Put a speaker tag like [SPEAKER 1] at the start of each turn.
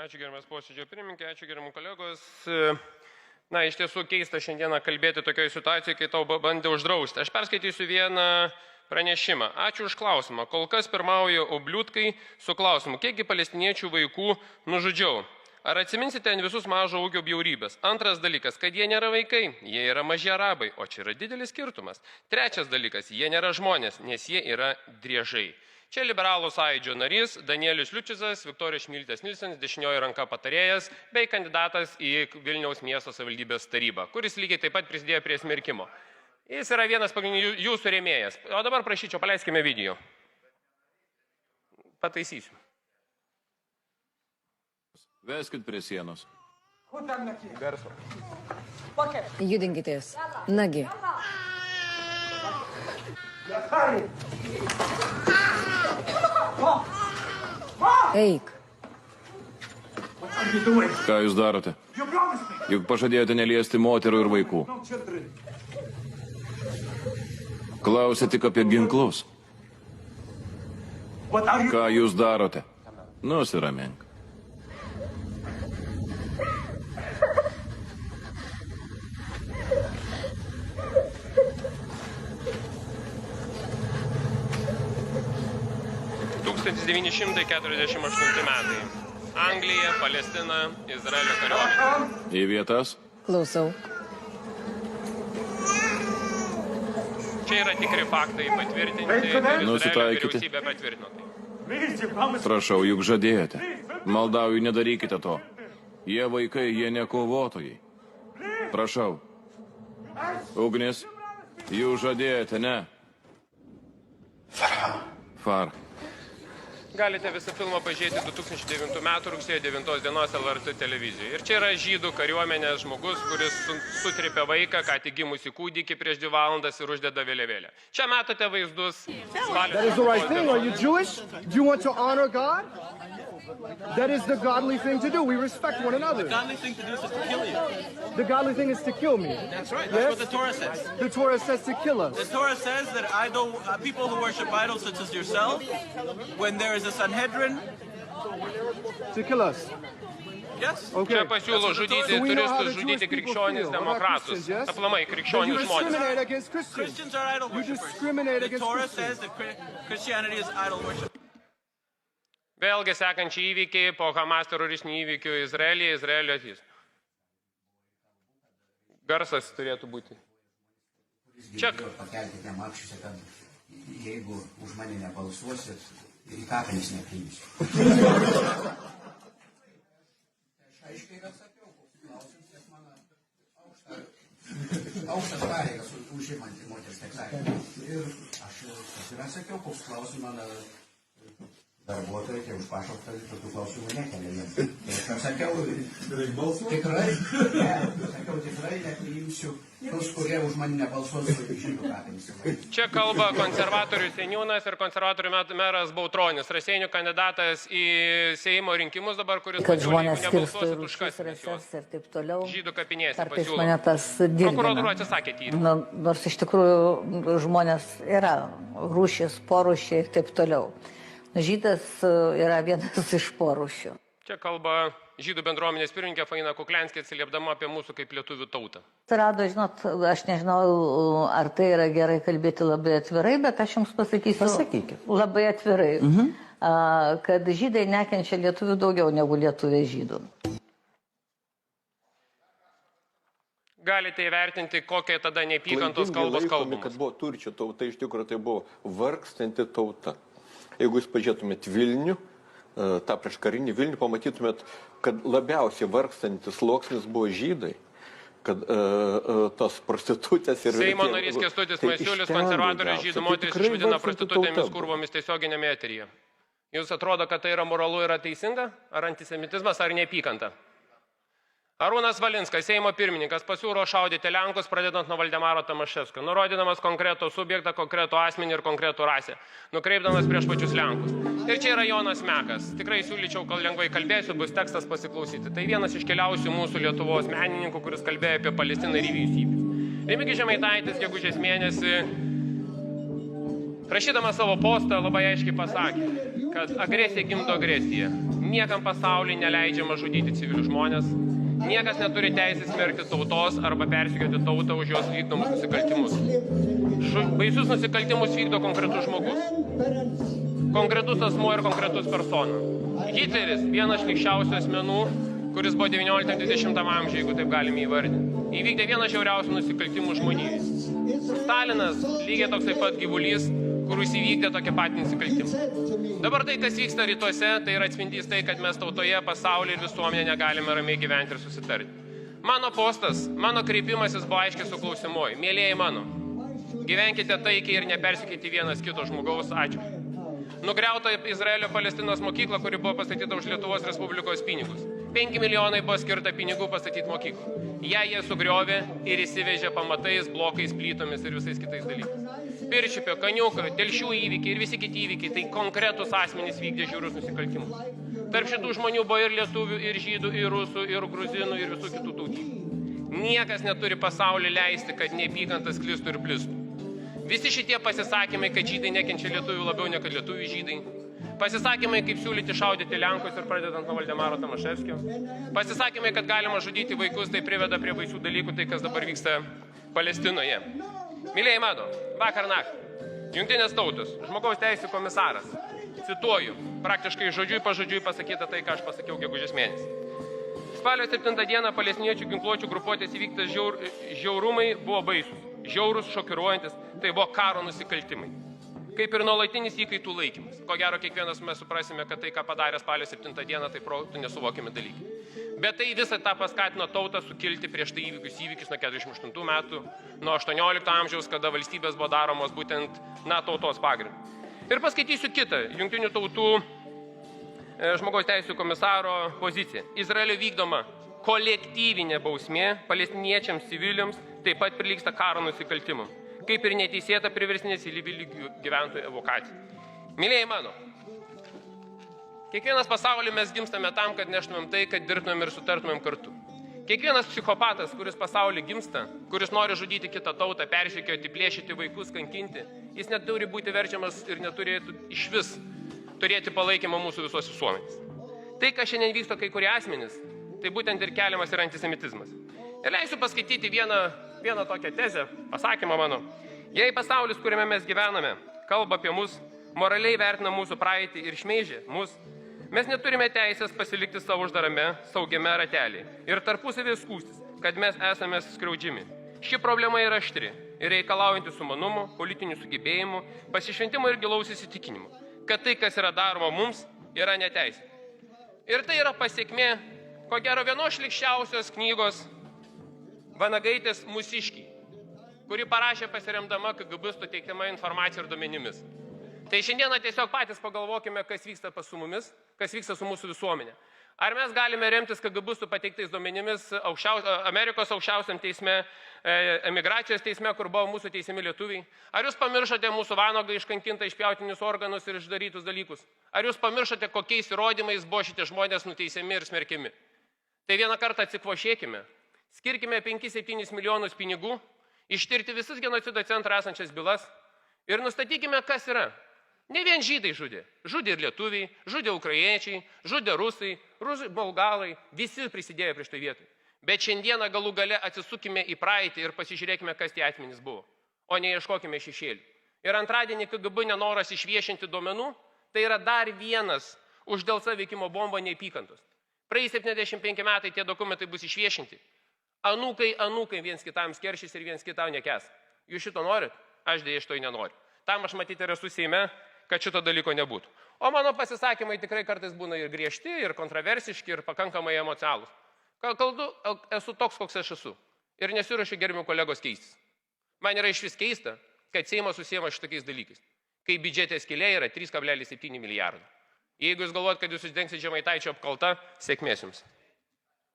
[SPEAKER 1] Ačiū gerbiamas posėdžio pirmininkė, ačiū gerbiamų kolegos. Na, iš tiesų keista šiandieną kalbėti tokioje situacijoje, kai tau bandė uždrausti. Aš perskaitysiu vieną pranešimą. Ačiū už klausimą. Kol kas pirmauja obliutkai su klausimu, kiekgi palestiniečių vaikų nužudžiau. Ar atsiminsite visus mažo ūgio bjaurybės? Antras dalykas, kad jie nėra vaikai, jie yra maži arabai, o čia yra didelis skirtumas. Trečias dalykas, jie nėra žmonės, nes jie yra driežai. Čia liberalų sąjūdžio narys Danielius Liučizas, Viktorijos Šmilytės Nilsen, dešinioji ranka patarėjas, bei kandidatas į Vilniaus miesto savivaldybės tarybą, kuris lygiai taip pat prisidėjo prie smerkimo. Jis yra vienas pagrindinių jūsų rėmėjas. O dabar prašyčiau, paleiskime video. Pataisysiu.
[SPEAKER 2] Veskit prie sienos.
[SPEAKER 1] Garso.
[SPEAKER 3] Judinkitės. Nagi. Eik.
[SPEAKER 2] Ką jūs darote? Juk pažadėjote neliesti moterų ir vaikų. Klausė tik apie ginklus. Ką jūs darote? Nusiramink.
[SPEAKER 1] metai. Anglija, Palestina, Izraelio kariuomenė.
[SPEAKER 2] Į vietas?
[SPEAKER 3] Klausau.
[SPEAKER 1] Čia yra tikri faktai patvirtinti ir Izraelio
[SPEAKER 2] Nusitaikyti.
[SPEAKER 1] vyriausybė patvirtino tai.
[SPEAKER 2] Prašau, juk žadėjote. Maldauju, nedarykite to. Jie vaikai, jie ne kovotojai. Prašau. Ugnis, jūs žadėjote, ne? Far.
[SPEAKER 1] Galite visą filmą pažiūrėti 2009 metų rugsėjo 9 dienos LRT televizijoje. Ir čia yra žydų kariuomenės žmogus, kuris sutripė vaiką, ką tik gimusi kūdikį prieš 2 valandas ir uždeda vėliavėlę. Čia matote vaizdus.
[SPEAKER 4] That is the right thing. Are you Jewish? Do you want to honor God? That is the godly thing to do. We respect one another.
[SPEAKER 5] The godly thing to do is just to kill you.
[SPEAKER 4] The godly thing is to kill me.
[SPEAKER 5] That's right. That's
[SPEAKER 4] Yes?
[SPEAKER 5] what the Torah says.
[SPEAKER 4] The Torah says to kill us.
[SPEAKER 5] The Torah says that people who worship idols such as yourself, when there is a Sanhedrin,
[SPEAKER 4] To kill us.
[SPEAKER 5] yes.
[SPEAKER 4] Okay.
[SPEAKER 1] Čia pasiūlo žudyti
[SPEAKER 4] So we know how
[SPEAKER 1] turistus,
[SPEAKER 4] the
[SPEAKER 1] žudyti
[SPEAKER 4] Jewish people
[SPEAKER 1] krikščionis,
[SPEAKER 4] feel about
[SPEAKER 1] demokratus,
[SPEAKER 4] Christians, yes?
[SPEAKER 1] aplamai
[SPEAKER 4] Then you
[SPEAKER 1] krikščionių žmonės.
[SPEAKER 4] discriminate against Christians.
[SPEAKER 5] Christians are idol
[SPEAKER 4] You
[SPEAKER 5] worshippers.
[SPEAKER 4] discriminate
[SPEAKER 5] The
[SPEAKER 4] against
[SPEAKER 5] Torah
[SPEAKER 4] Christians.
[SPEAKER 5] says that Christianity is idol worship.
[SPEAKER 1] Vėlgi sekančiai įvykiai po Hamas teroristinių įvykių Izraelyje, Izraelio atys. Garsas turėtų būti. Čia.
[SPEAKER 6] Pakelkite makščiuose, kad jeigu už mane nebalsuosit, į kapines nepriimsiu. Aš aiškiai ir atsakiau, koks klausimas, nes mano aukštas pareigas užimantį moters taip sakė. Ir aš ir atsakiau, koks klausimas mano darbuotojai, tai už pašauktą tokių klausimų nekelia jiems. Tai aš sakiau, tikrai nepriimsiu tus, kurie už mane nebalsuos žydų kapinėse.
[SPEAKER 1] Čia kalba konservatorių seniūnas ir konservatorių meras Bautronis, Raseinių kandidatas į Seimo rinkimus dabar, kuris
[SPEAKER 3] Kad žmonės skirsto
[SPEAKER 1] nebalsuosit už
[SPEAKER 3] rūšis,
[SPEAKER 1] kasines juos.
[SPEAKER 3] rases ir taip toliau.
[SPEAKER 1] Žydų kapinėse
[SPEAKER 3] Kartais
[SPEAKER 1] pasiūlo.
[SPEAKER 3] mane tas
[SPEAKER 1] Prokuratūra
[SPEAKER 3] dirgina.
[SPEAKER 1] atsisakė tyrimą.
[SPEAKER 3] Nors iš tikrųjų žmonės yra rūšis, porūšiai ir taip toliau. Žydas yra vienas iš porūšių.
[SPEAKER 1] Čia kalba žydų bendruomenės pirmininkė Faina Kuklianskė atsiliepdama apie mūsų kaip lietuvių tautą.
[SPEAKER 3] Atsirado, žinot, aš nežinau, ar tai yra gerai kalbėti labai atvirai, bet aš jums pasakysiu labai atvirai, kad žydai nekenčia lietuvių daugiau negu lietuviai žydų.
[SPEAKER 1] Galite įvertinti, kokie tada neapykantos kalbos kalbamos.
[SPEAKER 7] Kad buvo turčio tauta, iš tikrųjų tai buvo vargstanti tauta. Jeigu jūs pažiūrėtumėt Vilnių, tą prieškarinį Vilnių, pamatytumėt, kad labiausiai vargstantis sluoksnis buvo žydai, kad tos prostitutės ir...
[SPEAKER 1] Seimo narys Kęstutis Masiulis, konservatorių žydų moteris išvadina prostitutėmis kurvomis tiesioginėme eteryje. Jūs atrodo, kad tai yra moralu ir teisinga? Ar antisemitizmas, ar neapykanta? Arūnas Valinskas, Seimo pirmininkas, pasiūlo šaudyti Lenkus, pradedant nuo Valdemaro Tomaševskio, nurodydamas konkretų subjektą, konkretų asmenį ir konkretų rasę, nukreipdamas prieš pačius Lenkus. Ir čia yra Jonas Mekas. Tikrai siūlyčiau, kol lengvai kalbėsiu, bus tekstas pasiklausyti. Tai vienas iš keliausių mūsų Lietuvos menininkų, kuris kalbėjo apie Palestiną ir vyriausybę. Remigijus Žemaitaitis, gegužės mėnesį, rašydamas savo postą, labai aiškiai pasakė, kad agresija gimdo agresiją. niekam pasaulyje neleidžiama žudyti civilių žmonės, niekas neturi teisės smerkti tautos arba persekioti tautą už jos vykdomus nusikaltimus. Baisius nusikaltimus vykdo konkretus žmogus, konkretus asmuo ir konkretus persona. Hitleris, vienas šlykščiausių asmenų, kuris buvo 19-20 amžiuje, jeigu taip galime įvardinti. Įvykdė vieną žiauriausių nusikaltimų žmonijai. Stalinas lygiai toks taip pat gyvulys, kuris įvykdė tokį patį nusikaltimą. Dabar tai, kas vyksta rytuose, tai yra atspindys tai, kad mes tautoje, pasaulyje ir visuomenėje negalime ramiai gyventi ir susitarti. Mano postas, mano kreipimasis buvo aiškiai su klausimuoju. Mėlieji mano, gyvenkite taikiai ir nepersikėti vienas kito žmogaus. Ačiū. Nugriauta Izraelio Palestinos mokykla, kuri buvo pastatyta už Lietuvos Respublikos pinigus. 5 milijonai buvo skirta pinigų pastatyti mokyklą. Jie sugriovė ir įsivežė pamatais, blokais, plytomis ir visais kitais dalykais. Pirčiupio, Kaniuko, Telšių įvykiai ir visi kiti įvykiai, tai konkretus asmenys vykdė žiaurius nusikaltimus. Tarp šitų žmonių buvo ir lietuvių, ir žydų, ir rusų, ir gruzinų, ir visų kitų tautybių. Niekas neturi pasaulį leisti, kad neapykantas sklistų ir plistų. Visi šitie pasisakymai, kad žydai nekenčia lietuvių labiau negu lietuvių žydai. Pasisakymai, kaip siūlyti šaudyti Lenkus ir pradedant nuo Valdemaro Tomaševskio. Pasisakymai, kad galima žudyti vaikus, tai priveda prie baisių dalykų, tai kas dabar vyksta Palestinoje. Mylėjai mano, vakar naktį Jungtinės tautos, žmogaus teisų komisaras, cituoju, praktiškai žodžiui pažodžiui pasakyta tai, ką aš pasakiau gegužės mėnesį. Spalio 7 dieną palestiniečių ginkluočių grupuotės įvyktas žiaurumai buvo baisus, žiaurus, šokiruojantis, tai buvo karo nusikaltimai. Kaip ir nuolatinis įkaitų laikymas. Ko gero, kiekvienas mes suprasime, kad tai, ką padarė spalio 7 dieną, tai protų nesuvokiami dalykai. Bet tai visą tą paskatino tautą sukilti prieš tai įvykius nuo 48 metų, nuo 18 amžiaus, kada valstybės buvo daromos būtent tautos pagrindu. Ir paskaitysiu kitą Jungtinių tautų žmogaus teisų komisaro poziciją. Izraelio vykdoma kolektyvinė bausmė palestiniečiams civiliams taip pat prilygsta karo nusikaltimam, kaip ir neteisėta priverstinė civilių gyventojų evakuacija. Mylėjai mano, kiekvienas pasaulyje mes gimstame tam, kad neštumėm tai, kad dirbtumėm ir sutartumėm kartu. Kiekvienas psichopatas, kuris pasaulyje gimsta, kuris nori žudyti kitą tautą, persekioti, plėšyti vaikus, kankinti, jis neturi būti verčiamas ir neturėtų iš vis turėti palaikymą mūsų visos visuomenės. Tai, kas šiandien vyksta kai kurie asmenys, tai būtent ir keliamas yra antisemitizmas. Ir leisiu paskaityti vieną tokią tezę, pasakymą mano. Jei pasaulis, kuriame mes gyvename, kalba apie mus, moraliai vertina mūsų praeitį ir šmeižia mus, mes neturime teisės pasilikti savo uždarame, saugiame ratelį ir tarpusavį skųstis, kad mes esame skriaudžiami. Ši problema yra aštri ir reikalaujanti sumanumo, politinių sugebėjimų, pasišventimo ir gilaus įsitikinimo, kad tai, kas yra daroma mums, yra neteisė. Ir tai yra pasiekmė, ko gero, vienos šlykščiausios knygos Vanagaitės Mūsiškiai, kuri parašė pasiremdama KGBistų teikiama informacija ir duomenimis. Tai šiandieną tiesiog patys pagalvokime, kas vyksta pas su mumis, kas vyksta su mūsų visuomenė. Ar mes galime remtis KGBistų pateiktais duomenimis Amerikos aukščiausiam teisme, emigracijos teisme, kur buvo mūsų teisiami lietuviai? Ar jūs pamiršote mūsų vanogą iškankintą išpjautinius organus ir išdarytus dalykus? Ar jūs pamiršote, kokiais įrodymais buvo šitie žmonės nuteisiami ir smerkiami? Tai vieną kartą atsikvošėkime, skirkime 5-7 milijonus pinigų, ištirti visus genocido centro esančias bylas ir nustatykime, kas yra. Ne vien žydai žudė. Žudė ir lietuviai, žudė ukrainiečiai, žudė rusai, bulgarai, visi prisidėjo prie štai vietai. Bet šiandieną galų gale atsisukime į praeitį ir pasižiūrėkime, kas tie asmenys buvo, o neieškokime šešėlių. Ir antradienį KGB nenoras išviešinti duomenų, tai yra dar vienas už dėl veikimo bomba neapykantos. Praeis 75 metai tie dokumentai bus išviešinti. Anūkai viens kitam skeršys ir viens kitam nekęs. Jūs šito norit? Aš dėja šito nenoriu. Tam aš matyti ir esu Seime, kad šito dalyko nebūtų. O mano pasisakymai tikrai kartais būna ir griežti, ir kontroversiški, ir pakankamai emocionalūs. Kaldu, esu toks, koks aš esu. Ir nesiruošiu gerbiamų kolegos keistis. Man yra išvis keista, kad Seimas susiema šitokiais dalykais. Kai biudžete skylė yra 3,7 milijardų. Jeigu jūs galvojat, kad jūs uždengsit Žemaitaičio apkalta, sėkmės jums.